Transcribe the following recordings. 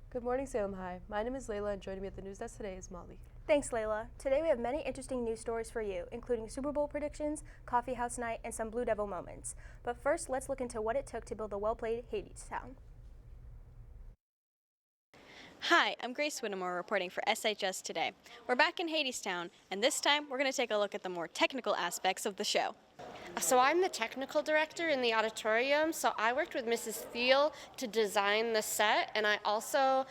Good morning, Salem High. My name is Layla, and joining me at the news desk today is Molly. Thanks, Layla. Today we have many interesting news stories for you, including Super Bowl predictions, coffee house night, and some Blue Devil moments. But first, let's look into what it took to build a well-played Hadestown. Hi, I'm Grace Whittemore reporting for SHS Today. We're back in Hadestown, and this time we're going to take a look at the more technical aspects of the show. So I'm the technical director in the auditorium, so I worked with Mrs. Thiel to design the set, and I also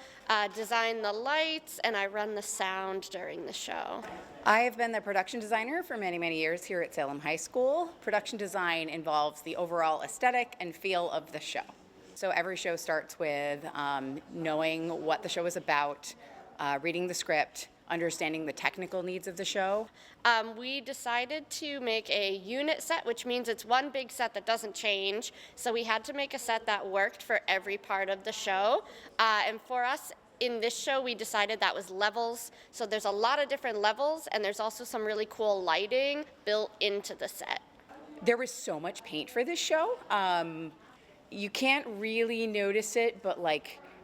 design the lights, and I run the sound during the show. I've been the production designer for many, many years here at Salem High School. Production design involves the overall aesthetic and feel of the show. So every show starts with knowing what the show is about, reading the script, understanding the technical needs of the show. We decided to make a unit set, which means it's one big set that doesn't change. So we had to make a set that worked for every part of the show. And for us, in this show, we decided that was levels. So there's a lot of different levels, and there's also some really cool lighting built into the set. There was so much paint for this show. You can't really notice it, but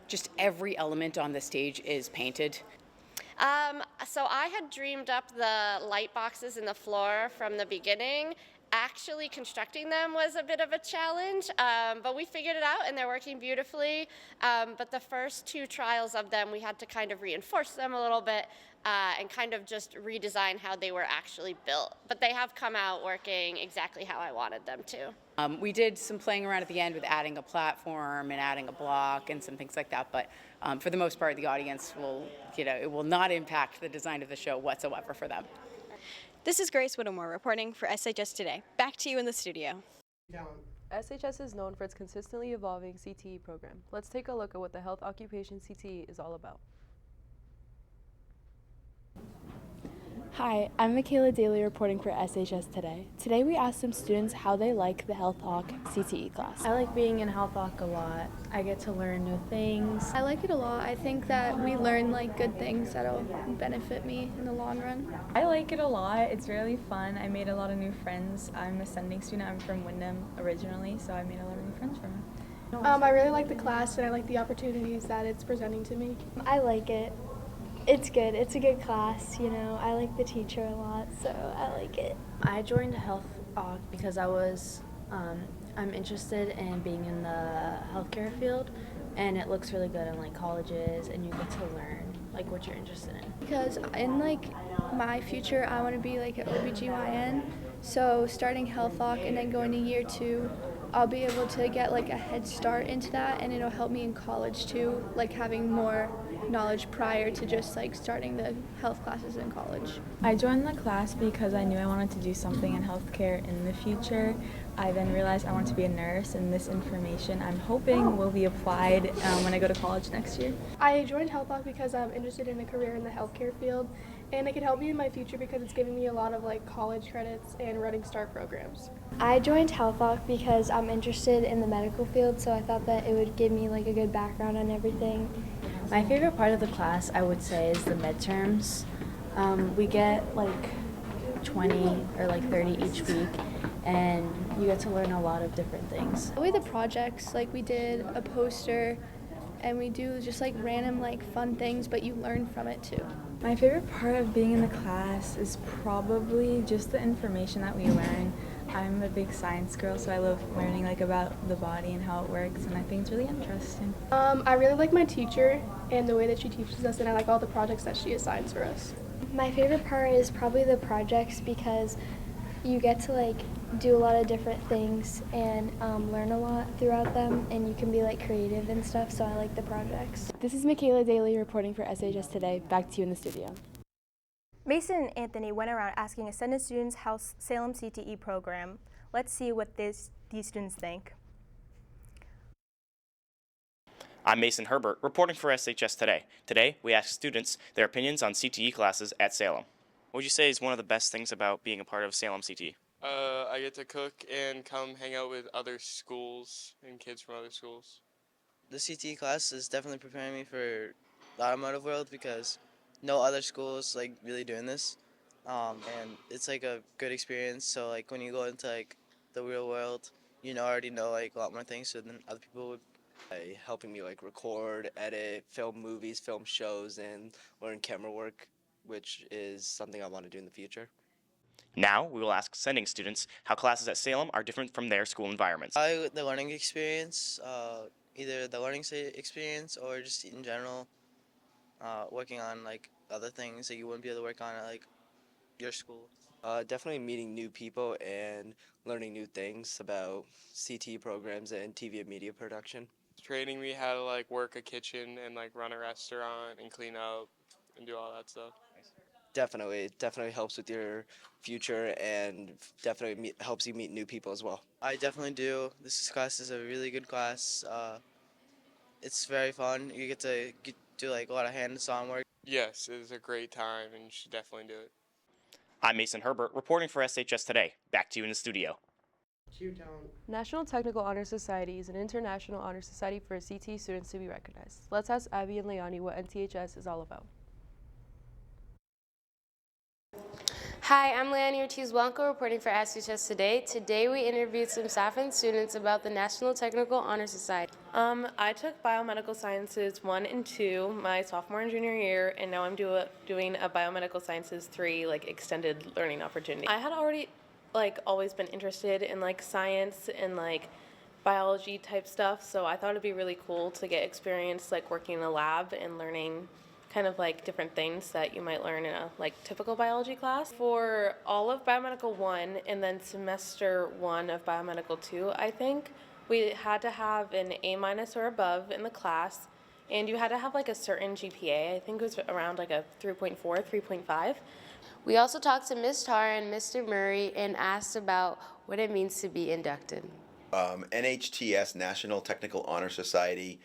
just every element on the stage is painted. So I had dreamed up the light boxes in the floor from the beginning. Actually constructing them was a bit of a challenge, but we figured it out and they're working beautifully. But the first two trials of them, we had to kind of reinforce them a little bit and kind of just redesign how they were actually built. But they have come out working exactly how I wanted them to. We did some playing around at the end with adding a platform and adding a block and some things like that, but for the most part, the audience will, it will not impact the design of the show whatsoever for them. This is Grace Whittemore reporting for SHS Today. Back to you in the studio. SHS is known for its consistently evolving CTE program. Let's take a look at what the health occupation CTE is all about. Hi, I'm Michaela Daly reporting for SHS Today. Today we asked some students how they like the Health Hawk CTE class. I like being in Health Hawk a lot. I get to learn new things. I like it a lot. I think that we learn good things that'll benefit me in the long run. I like it a lot. It's really fun. I made a lot of new friends. I'm a sending student. I'm from Wyndham originally, so I made a lot of new friends from it. I really like the class and I like the opportunities that it's presenting to me. I like it. It's good. It's a good class, I like the teacher a lot, so I like it. I joined Health Hawk because I'm interested in being in the healthcare field, and it looks really good in colleges, and you get to learn what you're interested in. Because in my future, I want to be an OBGYN, so starting Health Hawk and then going to year 2, I'll be able to get a head start into that, and it'll help me in college too, having more knowledge prior to just starting the health classes in college. I joined the class because I knew I wanted to do something in healthcare in the future. I then realized I wanted to be a nurse, and this information I'm hoping will be applied when I go to college next year. I joined Health Hawk because I'm interested in a career in the healthcare field, and it could help me in my future because it's giving me a lot of college credits and Running Start programs. I joined Health Hawk because I'm interested in the medical field, so I thought that it would give me a good background on everything. My favorite part of the class, I would say, is the midterms. We get 20 or 30 each week, and you get to learn a lot of different things. With the projects, we did a poster, and we do just random fun things, but you learn from it too. My favorite part of being in the class is probably just the information that we learn. I'm a big science girl, so I love learning about the body and how it works, and I think it's really interesting. I really like my teacher and the way that she teaches us, and I like all the projects that she assigns for us. My favorite part is probably the projects because you get to do a lot of different things and learn a lot throughout them, and you can be creative and stuff, so I like the projects. This is Michaela Daly reporting for SHS Today. Back to you in the studio. Mason and Anthony went around asking Ascended students how Salem CTE program. Let's see what these students think. I'm Mason Herbert, reporting for SHS Today. Today, we asked students their opinions on CTE classes at Salem. What would you say is one of the best things about being a part of Salem CTE? I get to cook and come hang out with other schools and kids from other schools. The CTE class is definitely preparing me for the automotive world because no other school is really doing this, and it's a good experience. So when you go into the real world, already know a lot more things than other people would Helping me like record, edit, film movies, film shows, and learn camera work, which is something I want to do in the future. Now we will ask sending students how classes at Salem are different from their school environments. The learning experience, either the learning experience or just in general, working on like other things that you wouldn't be able to work on at like your school. Definitely meeting new people and learning new things about CT programs and TV and media production. Training me how to like work a kitchen and like run a restaurant and clean up and do all that stuff. Definitely, it definitely helps with your future and definitely helps you meet new people as well. I definitely do. This class is a really good class. It's very fun. You get to do like a lot of hands-on work. Yes, it is a great time and you should definitely do it. I'm Mason Herbert, reporting for SHS Today. Back to you in the studio. National Technical Honor Society is an international honor society for CTE students to be recognized. Let's ask Abby and Leonie what NTHS is all about. Hi, I'm Leonie Ortiz-Blanco reporting for SHS Today. Today we interviewed some staff and students about the National Technical Honor Society. I took Biomedical Sciences 1 and 2 my sophomore and junior year, and now I'm doing a Biomedical Sciences 3 extended learning opportunity. I had already always been interested in science and biology type stuff, so I thought it'd be really cool to get experience working in a lab and learning kind of different things that you might learn in a typical biology class. For all of Biomedical 1 and then semester 1 of Biomedical 2, I think, we had to have an A- or above in the class, and you had to have a certain GPA. I think it was around a 3.4, 3.5. We also talked to Ms. Tara and Mr. Murray and asked about what it means to be inducted. NHTS, National Technical Honor Society,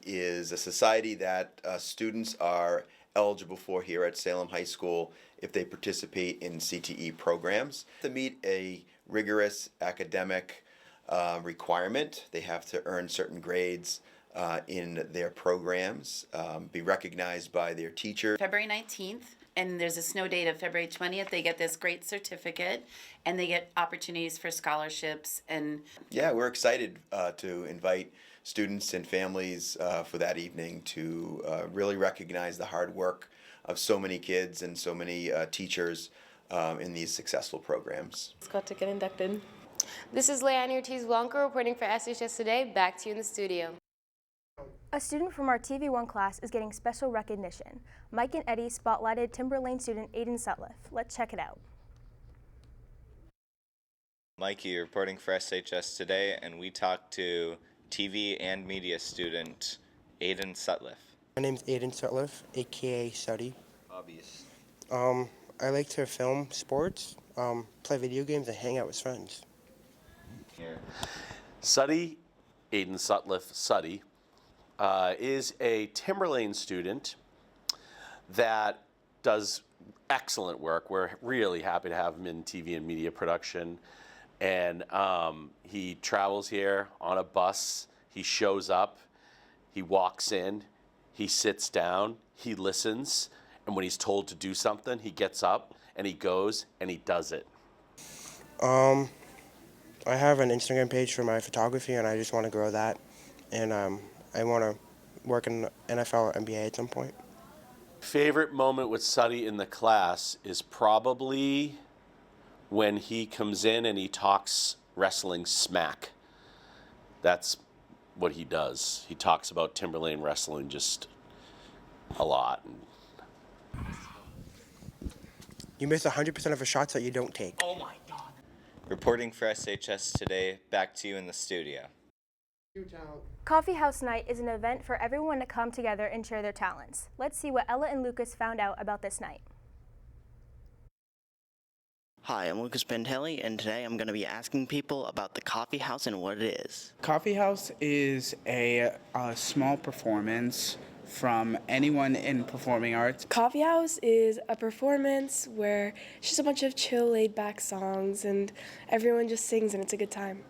is a society that students are eligible for here at Salem High School if they participate in CTE programs. To meet a rigorous academic requirement, they have to earn certain grades in their programs, be recognized by their teacher. February 19th, and there's a snow date of February 20th. They get this great certificate, and they get opportunities for scholarships. And yeah, we're excited to invite students and families for that evening to really recognize the hard work of so many kids and so many teachers in these successful programs. It's got to get inducted. This is Leonie Ortiz-Blanco reporting for SHS Today. Back to you in the studio. A student from our TV1 class is getting special recognition. Mike and Eddie spotlighted Timberlane student Aiden Sutliff. Let's check it out. Mikey reporting for SHS Today, and we talked to TV and media student Aiden Sutliff. My name's Aiden Sutliff, aka Suddy. Hobbies. I like to film sports, play video games, and hang out with friends. Here. Suddy, Aiden Sutliff, Suddy, is a Timberlane student that does excellent work. We're really happy to have him in TV and media production. And he travels here on a bus. He shows up. He walks in. He sits down. He listens. And when he's told to do something, he gets up and he goes and he does it. I have an Instagram page for my photography, and I just want to grow that. And I want to work in the NFL or NBA at some point. Favorite moment with Suddy in the class is probably when he comes in and he talks wrestling smack. That's what he does. He talks about Timberlane wrestling just a lot. You miss 100% of the shots that you don't take. Oh my God. Reporting for SHS Today, back to you in the studio. Coffee House Night is an event for everyone to come together and share their talents. Let's see what Ella and Lucas found out about this night. Hi, I'm Lucas Bentelli, and today I'm going to be asking people about the Coffee House and what it is. Coffee House is a small performance from anyone in performing arts. Coffee House is a performance where it's just a bunch of chill, laid-back songs, and everyone just sings, and it's a good time.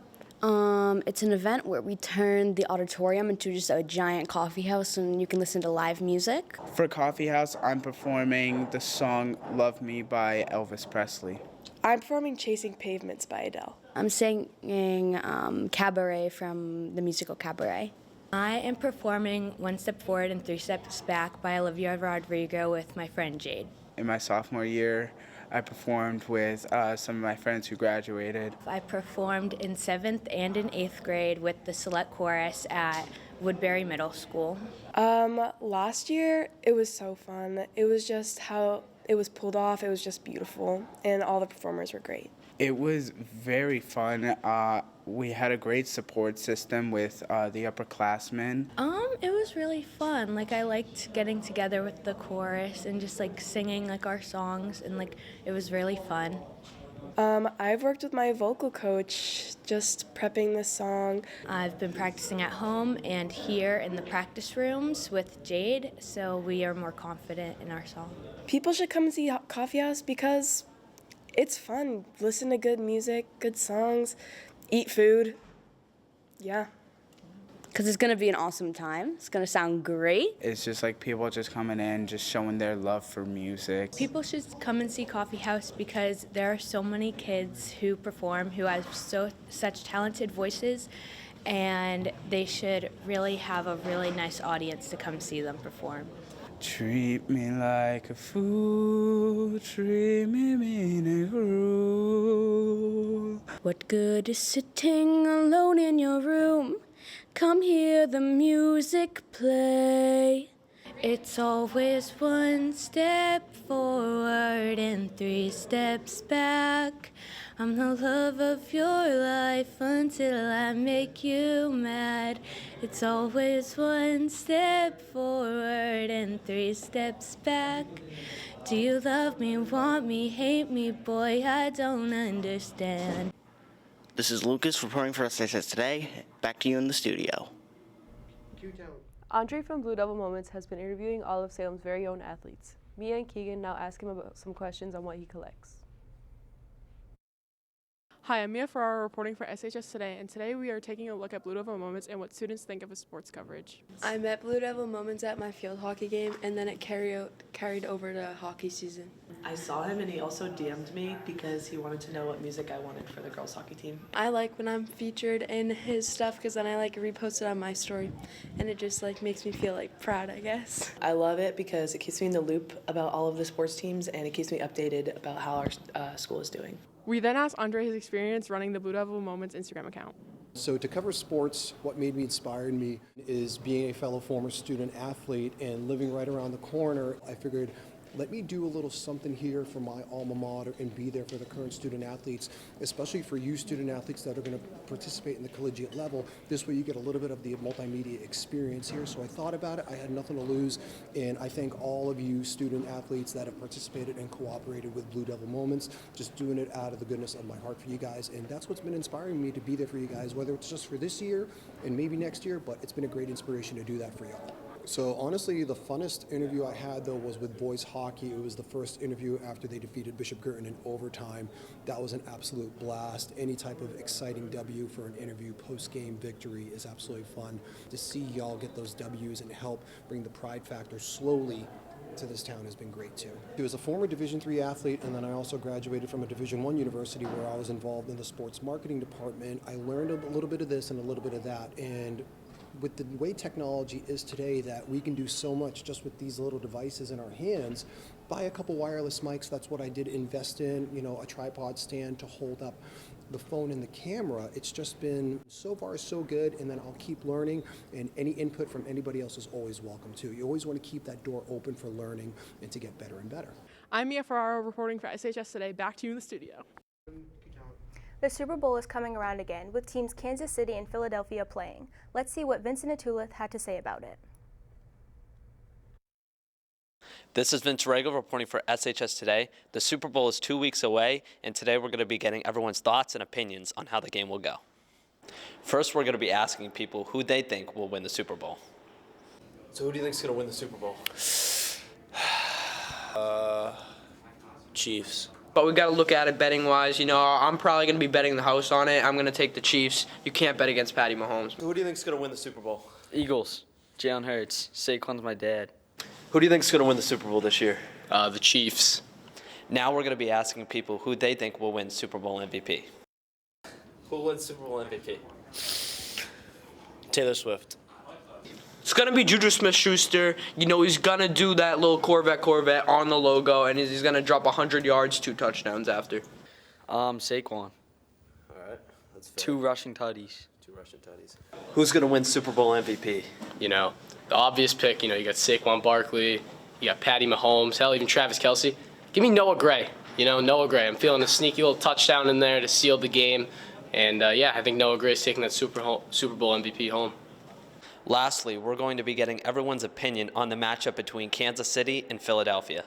It's an event where we turn the auditorium into just a giant coffee house, and you can listen to live music. For Coffee House, I'm performing the song Love Me by Elvis Presley. I'm performing Chasing Pavements by Adele. I'm singing Cabaret from the musical Cabaret. I am performing One Step Forward and Three Steps Back by Olivia Rodrigo with my friend Jade. In my sophomore year, I performed with some of my friends who graduated. I performed in 7th and in 8th grade with the select chorus at Woodbury Middle School. Last year, it was so fun. It was just how it was pulled off. It was just beautiful, and all the performers were great. It was very fun. We had a great support system with the upperclassmen. It was really fun. Like, I liked getting together with the chorus and just like singing like our songs, and like it was really fun. I've worked with my vocal coach, just prepping the song. I've been practicing at home and here in the practice rooms with Jade, so we are more confident in our song. People should come and see Coffee House because it's fun. Listen to good music, good songs, eat food. Yeah. Because it's going to be an awesome time. It's going to sound great. It's just like people just coming in, just showing their love for music. People should come and see Coffee House because there are so many kids who perform who have such talented voices, and they should really have a really nice audience to come see them perform. Treat me like a fool, treat me mean and cruel. What good is sitting alone in your room? Come hear the music play. It's always one step forward and three steps back. I'm the love of your life until I make you mad. It's always one step forward and three steps back. Do you love me, want me, hate me, boy? I don't understand. This is Lucas reporting for SHS Today. Back to you in the studio. Andre from Blue Devil Moments has been interviewing all of Salem's very own athletes. Mia and Keegan now ask him about some questions on what he collects. Hi, I'm Mia Ferraro reporting for SHS Today, and today we are taking a look at Blue Devil Moments and what students think of his sports coverage. I met Blue Devil Moments at my field hockey game, and then it carried over to hockey season. I saw him and he also DM'd me because he wanted to know what music I wanted for the girls hockey team. I like when I'm featured in his stuff because then I repost it on my story, and it just makes me feel proud, I guess. I love it because it keeps me in the loop about all of the sports teams and it keeps me updated about how our school is doing. We then asked Andre his experience running the Blue Devil Moments Instagram account. So to cover sports, what made me inspired me is being a fellow former student athlete and living right around the corner. I figured, let me do a little something here for my alma mater and be there for the current student athletes, especially for you student athletes that are going to participate in the collegiate level. This way you get a little bit of the multimedia experience here. So I thought about it, I had nothing to lose, and I thank all of you student athletes that have participated and cooperated with Blue Devil Moments, just doing it out of the goodness of my heart for you guys. And that's what's been inspiring me to be there for you guys, whether it's just for this year and maybe next year, but it's been a great inspiration to do that for y'all. So honestly, the funnest interview I had though was with boys hockey. It was the first interview after they defeated Bishop Girton in overtime. That was an absolute blast. Any type of exciting W for an interview post-game victory is absolutely fun. To see y'all get those W's and help bring the pride factor slowly to this town has been great too. He was a former Division III athlete, and then I also graduated from a Division I university where I was involved in the sports marketing department. I learned a little bit of this and a little bit of that, and with the way technology is today, that we can do so much just with these little devices in our hands. Buy a couple wireless mics, that's what I did invest in, a tripod stand to hold up the phone and the camera. It's just been so far so good, and then I'll keep learning, and any input from anybody else is always welcome too. You always want to keep that door open for learning and to get better and better. I'm Mia Ferraro reporting for SHS Today. Back to you in the studio. The Super Bowl is coming around again, with teams Kansas City and Philadelphia playing. Let's see what Vincent Atulith had to say about it. This is Vince Regal reporting for SHS Today. The Super Bowl is 2 weeks away, and today we're going to be getting everyone's thoughts and opinions on how the game will go. First, we're going to be asking people who they think will win the Super Bowl. So who do you think is going to win the Super Bowl? Chiefs. But we got to look at it betting-wise. I'm probably going to be betting the house on it. I'm going to take the Chiefs. You can't bet against Patty Mahomes. Who do you think is going to win the Super Bowl? Eagles. Jalen Hurts. Saquon's my dad. Who do you think is going to win the Super Bowl this year? The Chiefs. Now we're going to be asking people who they think will win Super Bowl MVP. Who will win Super Bowl MVP? Taylor Swift. It's going to be Juju Smith-Schuster. You know, he's going to do that little Corvette on the logo, and he's going to drop 100 yards, 2 touchdowns after. Saquon. All right, that's fair. 2 rushing tutties. 2 rushing tutties. Who's going to win Super Bowl MVP? You know, the obvious pick, you got Saquon Barkley, you got Patty Mahomes, hell, even Travis Kelce. Give me Noah Gray. Noah Gray. I'm feeling a sneaky little touchdown in there to seal the game. And, I think Noah Gray is taking that Super Bowl MVP home. Lastly, we're going to be getting everyone's opinion on the matchup between Kansas City and Philadelphia.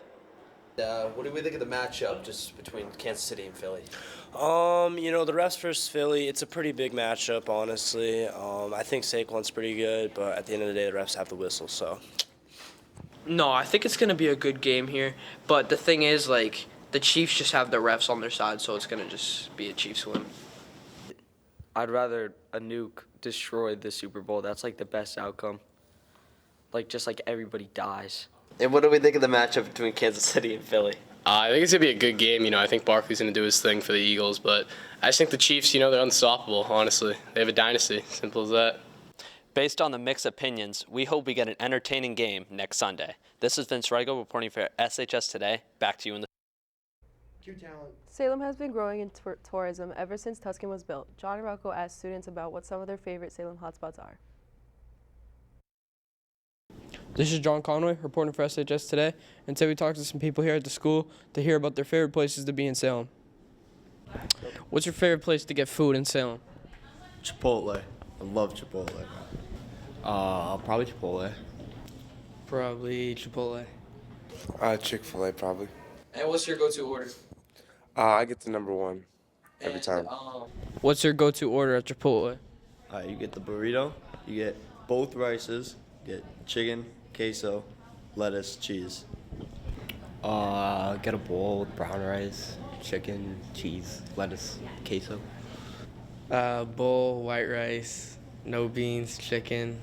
What do we think of the matchup just between Kansas City and Philly? The refs versus Philly, it's a pretty big matchup, honestly. I think Saquon's pretty good, but at the end of the day, the refs have the whistle, so. No, I think it's going to be a good game here. But the thing is, the Chiefs just have the refs on their side, so it's going to just be a Chiefs win. I'd rather a nuke destroy the Super Bowl. That's the best outcome. Just everybody dies. And what do we think of the matchup between Kansas City and Philly? I think it's going to be a good game. I think Barkley's going to do his thing for the Eagles. But I just think the Chiefs, they're unstoppable, honestly. They have a dynasty. Simple as that. Based on the mixed opinions, we hope we get an entertaining game next Sunday. This is Vince Rego reporting for SHS Today. Back to you in the Salem has been growing in tourism ever since Tuscan was built. John and Rocco asked students about what some of their favorite Salem hotspots are. This is John Conway reporting for SHS Today, and today we talked to some people here at the school to hear about their favorite places to be in Salem. What's your favorite place to get food in Salem? Chipotle. I love Chipotle. Probably Chipotle. Probably Chipotle. Chick-fil-A probably. And what's your go-to order? I get the number 1 every time. What's your go-to order at Chipotle? You get the burrito. You get both rices. You get chicken, queso, lettuce, cheese. Get a bowl with brown rice, chicken, cheese, lettuce, queso. Bowl, white rice, no beans, chicken,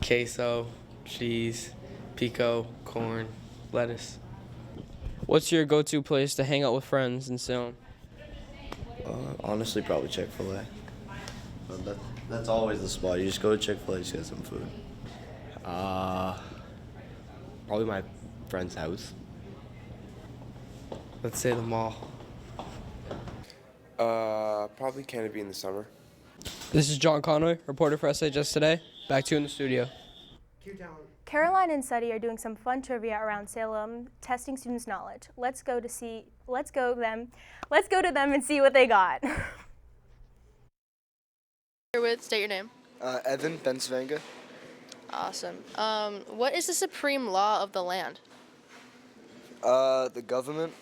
queso, cheese, pico, corn, lettuce. What's your go-to place to hang out with friends in Salem? Honestly, probably Chick-fil-A. That's always the spot. You just go to Chick-fil-A, just get some food. Probably my friend's house. Let's say the mall. Probably Canopy in the summer. This is John Conway, reporter for SHS Today. Back to you in the studio. Caroline and Seti are doing some fun trivia around Salem, testing students' knowledge. Let's go to them and see what they got. State your name. Evan Bensvanga. Awesome. What is the supreme law of the land? The government.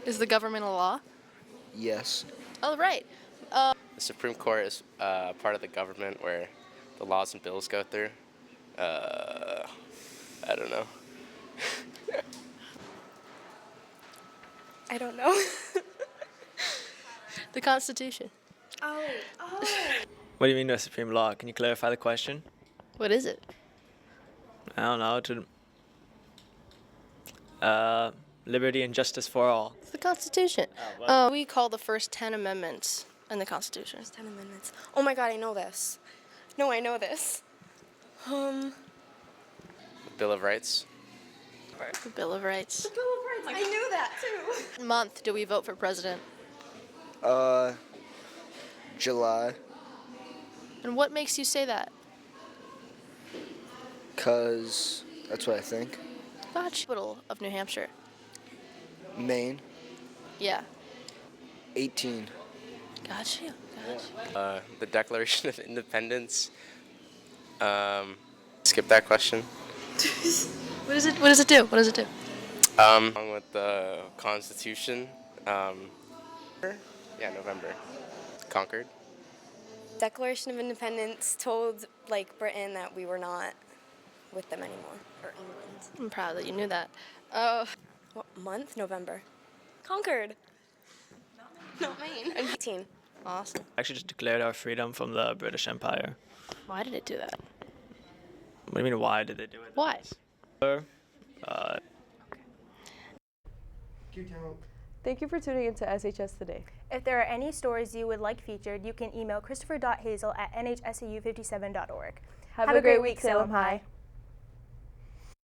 Is the government a law? Yes. Oh, right. The Supreme Court is part of the government where the laws and bills go through. I don't know. I don't know. The Constitution. Oh. What do you mean by supreme law? Can you clarify the question? What is it? I don't know. Liberty and justice for all. It's the Constitution. We call the first 10 amendments in the Constitution. 10 amendments. Oh my God, I know this. No, I know this. The Bill of Rights. The Bill of Rights. The Bill of Rights. I knew that too. What month do we vote for president? July. And what makes you say that? 'Cause that's what I think. Capital of New Hampshire. Maine. Yeah. 18. Got you. The Declaration of Independence. Skip that question. What does it do? What does it do? Along with the Constitution. November. Conquered. Declaration of Independence told Britain that we were not with them anymore, or England. I'm proud that you knew that. What month? November. Conquered. Not Maine. 18. Awesome. Actually just declared our freedom from the British Empire. Why did it do that? What do you mean, why did they do it? Why? Thank you for tuning into SHS Today. If there are any stories you would like featured, you can email christopher.hazel@nhsau57.org. Have a great week, Salem High.